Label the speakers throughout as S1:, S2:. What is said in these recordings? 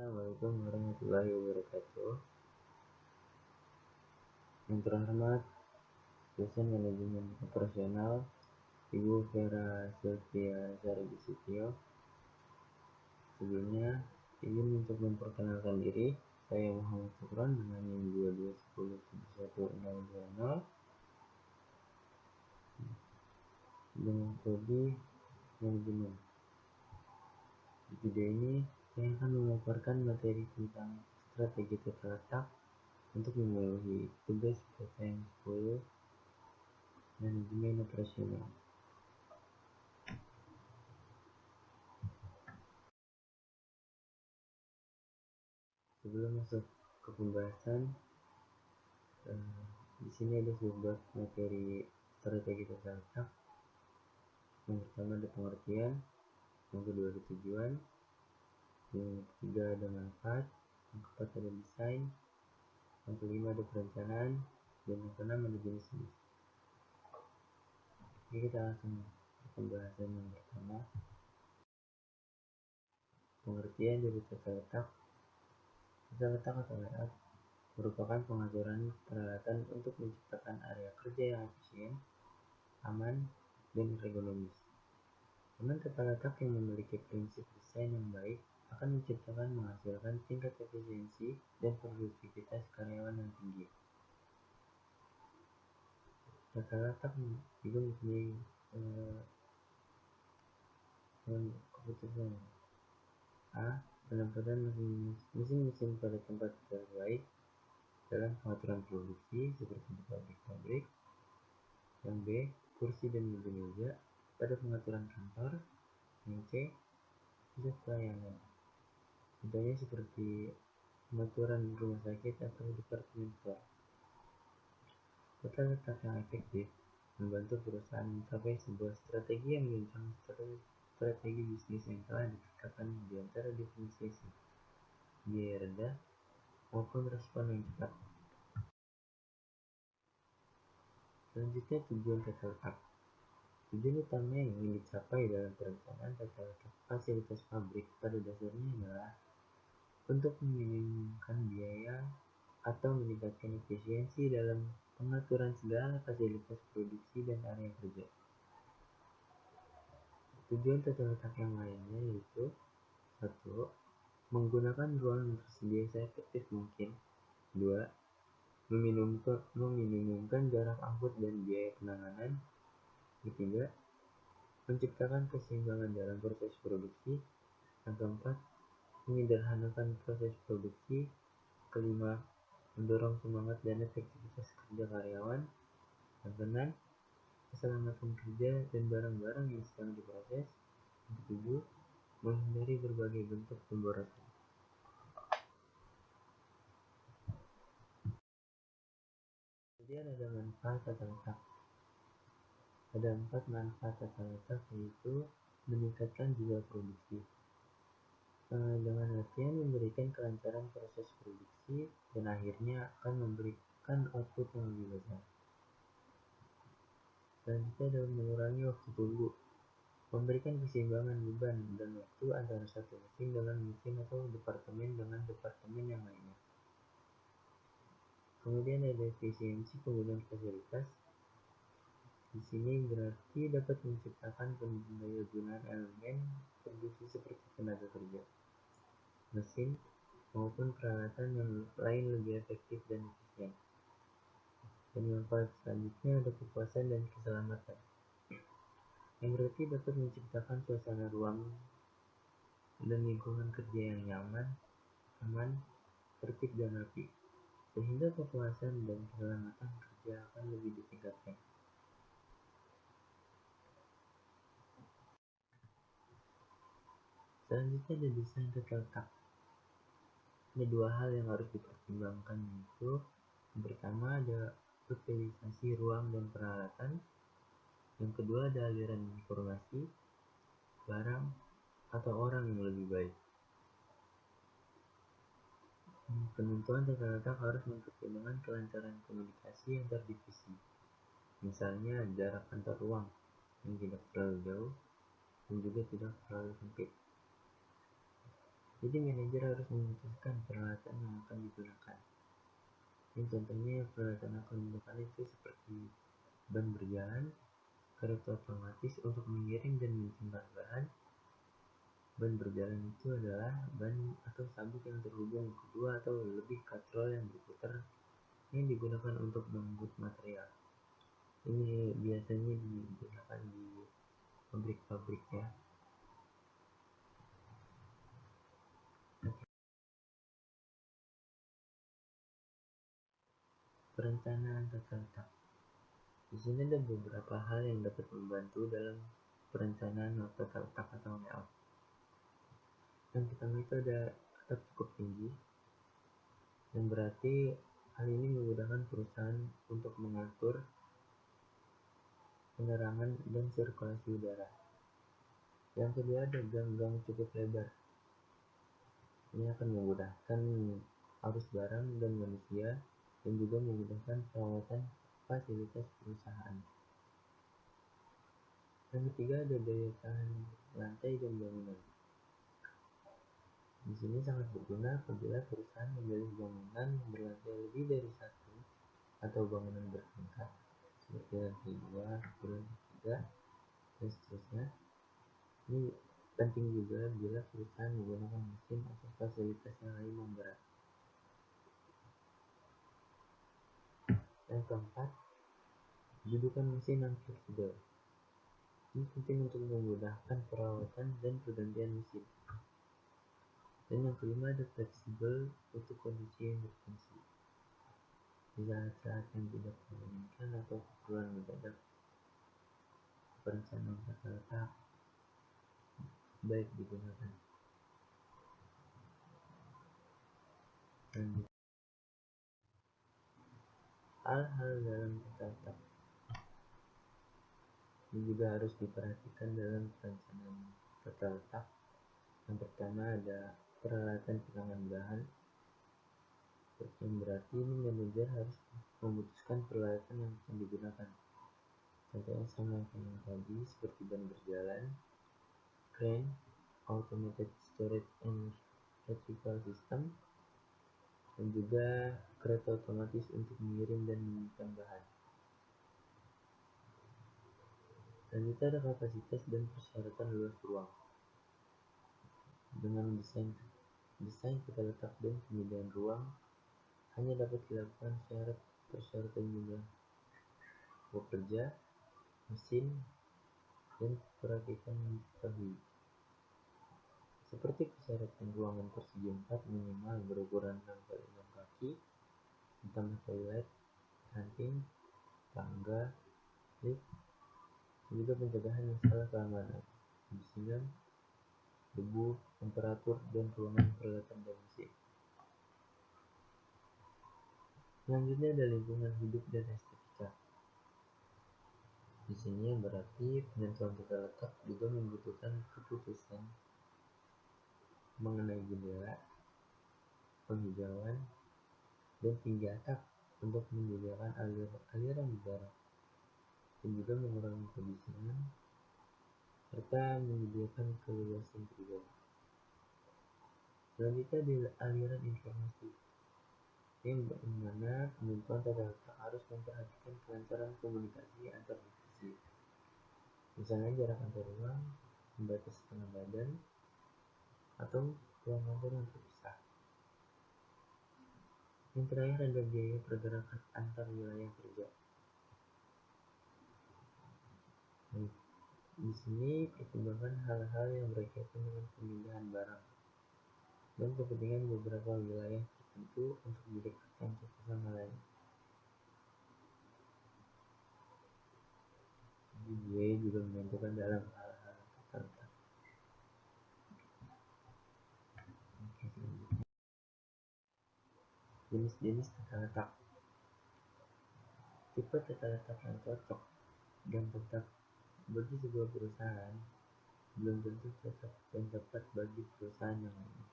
S1: Assalamualaikum warahmatullahi wabarakatuh. Yang terhormat dosen manajemen operasional Ibu Vera Sylvia Saragisution. Sebelumnya izin untuk memperkenalkan diri. Saya Muhammad Sukron dengan NIM 22107160 dengan prodi manajemen. Di video ini saya akan memaparkan materi tentang strategi tata letak untuk memenuhi tugas PTN 10 manajemen operasional. Sebelum masuk ke pembahasan, di sini ada sebuah materi strategi tata letak. Yang pertama ada pengertian, yang kedua ada tujuan, yang ketiga ada manfaat, yang keempat ada desain, yang kelima ada perencanaan, dan yang keenam ada jenis-jenis. Jadi kita langsung ke pembahasan yang pertama. Pengertian dari tata letak. Tata letak atau layout merupakan pengaturan peralatan untuk menciptakan area kerja yang efisien, aman, dan ergonomis. Dengan tata letak yang memiliki prinsip desain yang baik akan menghasilkan tingkat efisiensi dan produktivitas karyawan yang tinggi. Tata letak juga mempunyai keputusan A. Penempatan mesin-mesin pada tempat terbaik dalam pengaturan produksi seperti di pabrik-pabrik. Yang B. Kursi dan meja-meja pada pengaturan kantor. Yang C. Pusat pelayanan, contohnya seperti pengaturan rumah sakit atau departemen store. Tata letak yang efektif membantu perusahaan mencapai sebuah strategi yang menunjang strategi bisnis yang telah ditetapkan di antara definisi biaya rendah maupun respon yang cepat. Selanjutnya, tujuan tata letak. Tujuan utama yang ingin dicapai dalam perencanaan tata letak fasilitas pabrik pada dasarnya adalah untuk meminimumkan biaya atau meningkatkan efisiensi dalam pengaturan segala fasilitas produksi dan area kerja. Tujuan tata letak yang lainnya yaitu 1. Menggunakan ruang yang tersedia seefektif mungkin. 2. Meminimumkan jarak angkut dan biaya penanganan. 3. Menciptakan keseimbangan dalam proses produksi. Yang keempat, menyederhanakan proses produksi. Kelima, mendorong semangat dan efektivitas kerja karyawan. Yang keenam, keselamatan kerja dan barang-barang yang sedang diproses. Yang ketujuh, menghindari berbagai bentuk pemborosan. Kemudian ada manfaat tata letak. Ada 4 manfaat tata letak, yaitu meningkatkan jumlah produksi. Dengan artian memberikan kelancaran proses produksi dan akhirnya akan memberikan output yang lebih besar. Selanjutnya adalah mengurangi waktu tunggu, memberikan keseimbangan beban dan waktu antara satu mesin dengan mesin atau departemen dengan departemen yang lainnya. Kemudian ada efisiensi penggunaan fasilitas. Di sini berarti dapat menciptakan pendayagunaan elemen produksi seperti tenaga kerja, mesin, maupun peralatan yang lain lebih efektif dan efisien. Dan manfaat selanjutnya ada kepuasan dan keselamatan, yang berarti dapat menciptakan suasana ruang dan lingkungan kerja yang nyaman, aman, tertib dan rapi, sehingga kepuasan dan keselamatan kerja akan lebih ditingkatkan. Selanjutnya ada desain tata letak. Ada 2 hal yang harus dipertimbangkan, yaitu yang pertama ada utilisasi ruang dan peralatan, yang kedua ada aliran informasi, barang, atau orang yang lebih baik. Penentuan tata letak harus mempertimbangkan kelancaran komunikasi antar divisi, misalnya jarak antar ruang yang tidak terlalu jauh dan juga tidak terlalu sempit. Jadi manajer harus memutuskan peralatan yang akan digunakan. Ini contohnya peralatan yang akan digunakan itu seperti ban berjalan, kereta otomatis untuk mengirim dan menyimpan bahan. Ban berjalan itu adalah ban atau sabuk yang terhubung kedua atau lebih katrol yang berputar yang digunakan untuk mengangkut material. Ini biasanya digunakan di pabrik-pabrik ya. Perencanaan tata letak. Di sini ada beberapa hal yang dapat membantu dalam perencanaan tata letak atau layout. Yang pertama itu ada atap cukup tinggi, yang berarti hal ini memudahkan perusahaan untuk mengatur penerangan dan sirkulasi udara. Yang kedua ada gang-gang cukup lebar. Ini akan memudahkan arus barang dan manusia dan juga memudahkan perawatan fasilitas perusahaan. Yang ketiga ada daya tahan lantai dan bangunan. Di sini sangat berguna apabila perusahaan memilih bangunan yang berlantai lebih dari satu atau bangunan bertingkat seperti lantai 2, lantai 3, dan seterusnya. Ini penting juga bila perusahaan menggunakan mesin atau fasilitas yang lain yang berat. Yang keempat, dudukan mesin yang fleksibel. Ini penting untuk memudahkan perawatan dan pergantian mesin. Dan yang kelima ada fleksibel untuk kondisi emergensi. Di saat-saat yang tidak menginginkan atau keperluan mendadak, perencanaan tata letak baik digunakan. Dan hal-hal dalam tata letak ini juga harus diperhatikan dalam perencanaan tata letak. Yang pertama ada peralatan penanganan bahan, yang berarti ini manajer harus memutuskan peralatan yang akan digunakan. Contohnya sama yang tadi seperti ban berjalan, crane, automated storage and retrieval system, dan juga kereta otomatis untuk mengirim dan menyimpan bahan. Selanjutnya ada kapasitas dan persyaratan luas ruang. Dengan desain tata letak dan penyediaan ruang hanya dapat dilakukan syarat persyaratan jumlah pekerja, mesin, dan perakitan yang diketahui. Seperti persyaratan ruangan persegi 4 minimal berukuran 6x6 kaki, ditambah toilet, kantin, tangga, lift, juga pencegahan masalah keamanan, kebersihan, debu, temperatur, dan ruangan peralatan dan mesin. Selanjutnya ada lingkungan hidup dan estetika. Di sini yang berarti penentuan tata letak juga membutuhkan keputusan mengenai jendela, penghijauan, dan tinggi atap untuk menyediakan aliran udara, dan juga mengurangi kebisingan serta menyediakan keluasan pribadi. Selanjutnya di aliran informasi, yang mana penentuan tata letak harus memperhatikan kelancaran komunikasi antar divisi, misalnya jarak antar ruang, membatas setengah badan, atau ruang kantor yang terpisah. Yang terakhir ada biaya pergerakan antar wilayah kerja. Di sini pertimbangkan hal-hal yang berkaitan dengan pemindahan barang dan kepentingan beberapa wilayah tertentu untuk didekatkan satu sama lain. Jadi biaya juga menentukan dalam hal-hal tertentu. Jenis-jenis tata letak. Tipe tata letak yang cocok dan tetap bagi sebuah perusahaan belum tentu cocok dan tepat bagi perusahaan yang lain.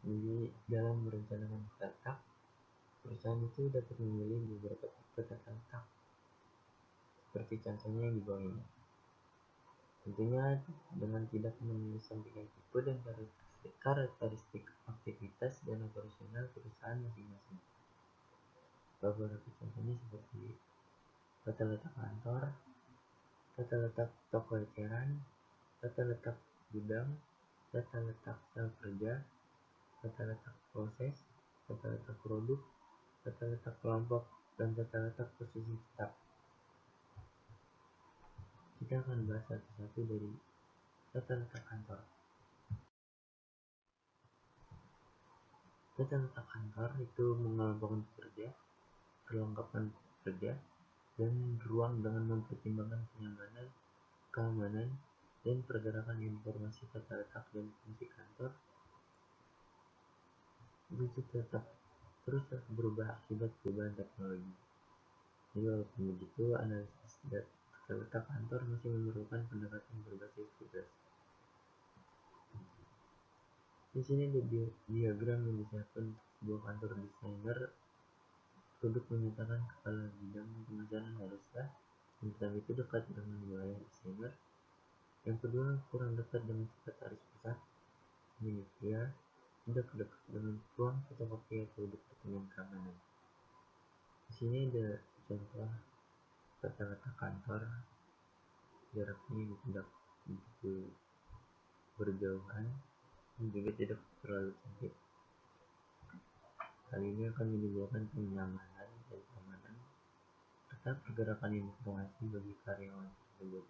S1: Jadi dalam merencanakan tata letak, perusahaan itu dapat memilih beberapa tipe tata letak seperti contohnya yang di bawah ini. Tentunya dengan tidak mengesampingkan tipe dan karakteristik aktivitas dan operasional perusahaan masing-masing. Beberapa contohnya seperti tata letak kantor, tata letak toko eceran, tata letak gudang, tata letak sel kerja, tata letak proses, tata letak produk, tata letak kelompok, dan tata letak posisi tetap. Kita akan bahas satu-satu dari tata letak kantor. Tata letak kantor itu mengelompokkan pekerja, perlengkapan pekerja, dan ruang dengan mempertimbangkan kenyamanan, keamanan, dan pergerakan informasi. Tata letak dan fungsi kantor itu tetap terus berubah akibat perubahan teknologi. Jadi walaupun begitu, analisis tata letak kantor masih memerlukan pendekatan berbasis tugas. Di sini ada diagram yang disiapkan untuk sebuah kantor desainer. Produk menyatakan kepala bidang pemasaran haruslah yang pertama itu dekat dengan wilayah desainer, yang kedua kurang dekat dengan sekretaris pusat, yang ketiga tidak dekat dengan ruang fotokopi atau departemen keamanan. Di sini ada contoh tata letak kantor, jaraknya tidak begitu berjauhan dan juga tidak terlalu sempit. Hal ini akan menimbulkan kenyamanan dan keamanan serta pergerakan informasi bagi karyawan tersebut.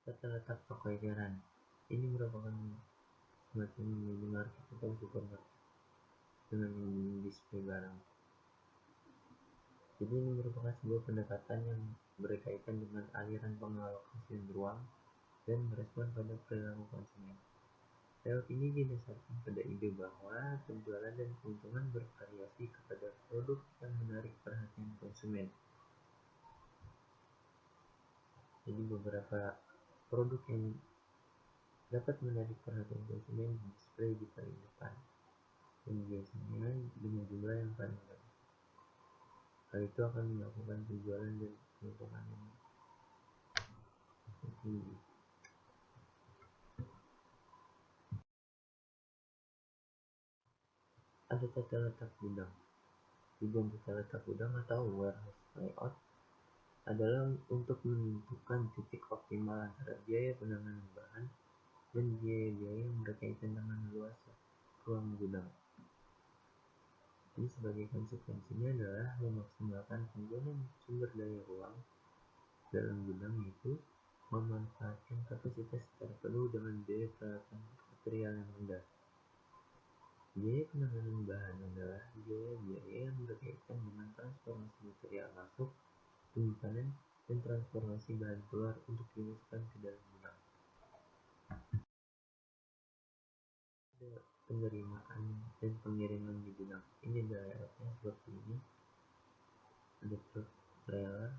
S1: Tata letak toko eceran ini merupakan semacam minimarket atau supermarket dengan display barang. Jadi ini merupakan sebuah pendekatan yang berkaitan dengan aliran pengalokasian ruang dan merespon pada perilaku konsumen. Layout ini didasarkan pada ide bahwa penjualan dan keuntungan bervariasi kepada produk yang menarik perhatian konsumen. Jadi beberapa produk yang dapat menarik perhatian konsumen display di paling depan dan biasanya dengan jumlah yang paling banyak. Hal itu akan melakukan penjualan dan keuntungan yang tinggi. Ada tata letak gudang. Tujuan tata letak gudang atau warehouse layout adalah untuk menentukan titik optimal antara biaya penanganan bahan dan biaya-biaya yang berkaitan dengan luas ruang gudang. Jadi sebagai konsekuensinya adalah memaksimalkan penggunaan sumber daya ruang dalam gudang, yaitu memanfaatkan kapasitas secara penuh dengan biaya peralatan material yang rendah. Biaya penanganan bahan adalah biaya-biaya yang berkaitan dengan transformasi material masuk, penyimpanan, dan transformasi bahan keluar untuk dimasukkan ke dalam gudang. Ada penerimaan dan pengiriman di gudang. Ini adalah seperti ini. Ada truk trailer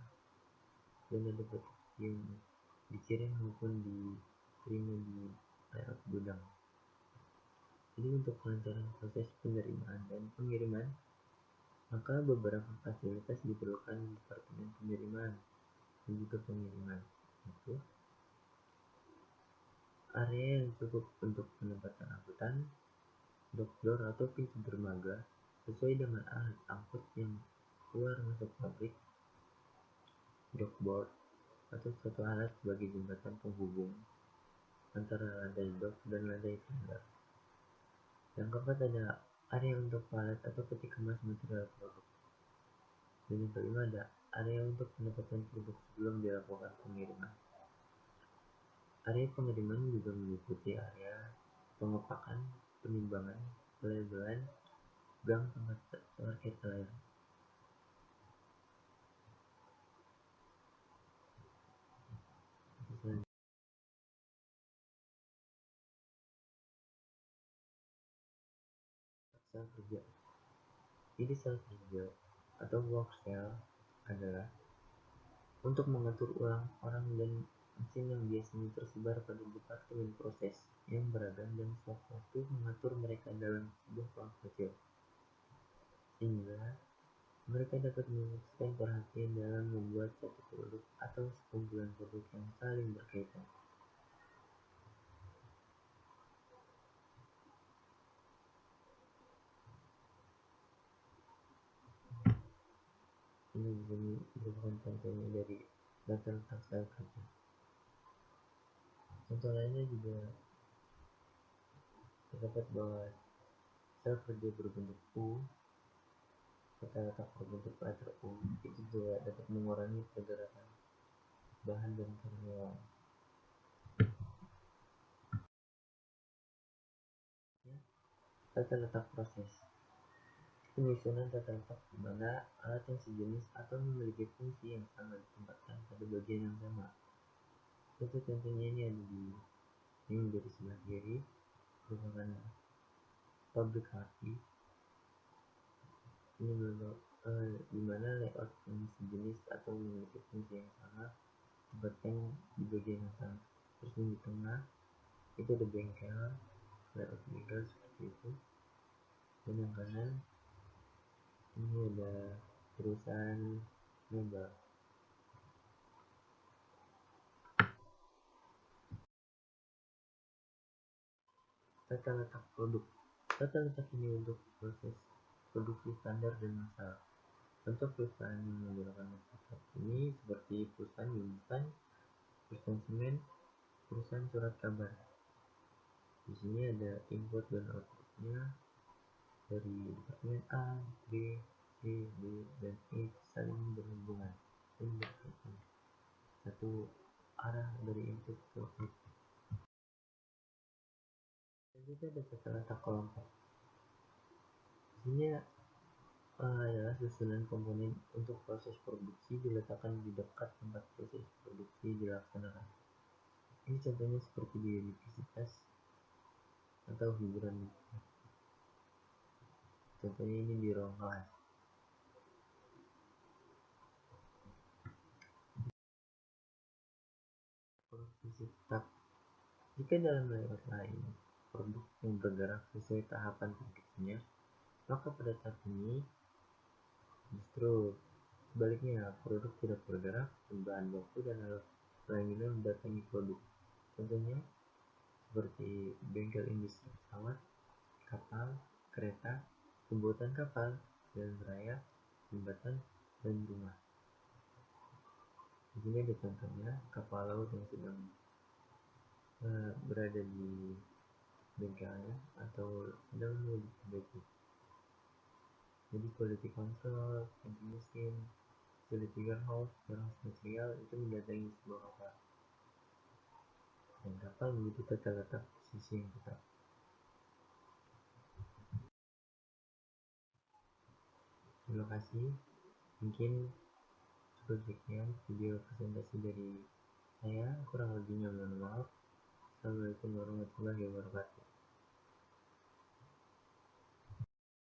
S1: dan ada petisi yang dikirim maupun diterima di layout gudang. Jadi untuk kelancaran proses penerimaan dan pengiriman, maka beberapa fasilitas diperlukan di departemen penerimaan dan juga pengiriman, yaitu area yang cukup untuk penempatan angkutan, dock door atau pintu dermaga sesuai dengan alat angkut yang keluar masuk pabrik, dockboard atau suatu alat sebagai jembatan penghubung antara lantai dock dan lantai tender. Yang keempat ada area untuk palet atau peti kemas material produk. Dan yang kelima ada area untuk penempatan produk sebelum dilakukan pengiriman. Area pengiriman juga meliputi area pengepakan, penimbangan, pelabelan, gang tempat parkir layar. Sel kerja. Jadi sel kerja atau work cell adalah untuk mengatur ulang orang dan mesin yang biasanya tersebar pada departemen proses yang beragam dan sewaktu mengatur mereka dalam sebuah ruang kecil, sehingga Mereka dapat memutuskan perhatian dalam membuat satu produk atau sekumpulan produk yang saling berkaitan. Ini merupakan contohnya dari data letak sel kerja. Contoh lainnya juga terdapat bahwa sel kerja berbentuk U, data letak berbentuk letter U, itu juga dapat mengurangi pergerakan bahan dan karyawan. Tata letak proses. Penyusunan tata letak di mana alat yang sejenis atau memiliki fungsi yang sama ditempatkan pada bagian yang sama. Contohnya ini ada di sebelah kiri, merupakan pabrik haki. Ini di mana layout yang sejenis atau memiliki fungsi yang sama ditempatkan di bagian yang sama. Terus di tengah itu ada bengkel, layout bengkel seperti itu. Dan yang kanan ini ada perusahaan mebel. Tata letak produk. Tata letak ini untuk proses produksi standar dan massal. Contoh perusahaan yang menggunakan letak ini seperti perusahaan instan, perusahaan semen, perusahaan surat kabar. Di sini ada input dan outputnya dari departemen A, B, C, D, dan E saling berhubungan dan berkaitan satu arah dari input ke output. Dan juga ada tata letak kelompok. Di sini adalah susunan komponen untuk proses produksi diletakkan di dekat tempat proses produksi dilaksanakan. Ini contohnya seperti di universitas atau hiburan. Contohnya ini di ruang kelas. Produksi tetap. Jika dalam layout lain produk yang bergerak sesuai tahapan produksinya, maka pada tahap ini justru sebaliknya produk tidak bergerak dan bahan baku dan alat lainnya mendatangi produk. Contohnya seperti bengkel industri pesawat, kapal, kereta, pembuatan kapal, jalan raya, jembatan, dan rumah. Di sini ada contohnya kapal laut yang sedang berada di bengkelnya atau sedang diperbaiki. Jadi quality control, ganti mesin, quality warehouse, warehouse material itu mendatangi sebuah kapal. Dan kapal memiliki tata letak posisi yang tetap. Terima kasih. Mungkin cukup sekian video presentasi dari saya. Kurang lebihnya mohon maaf. Assalamualaikum warahmatullahi wabarakatuh.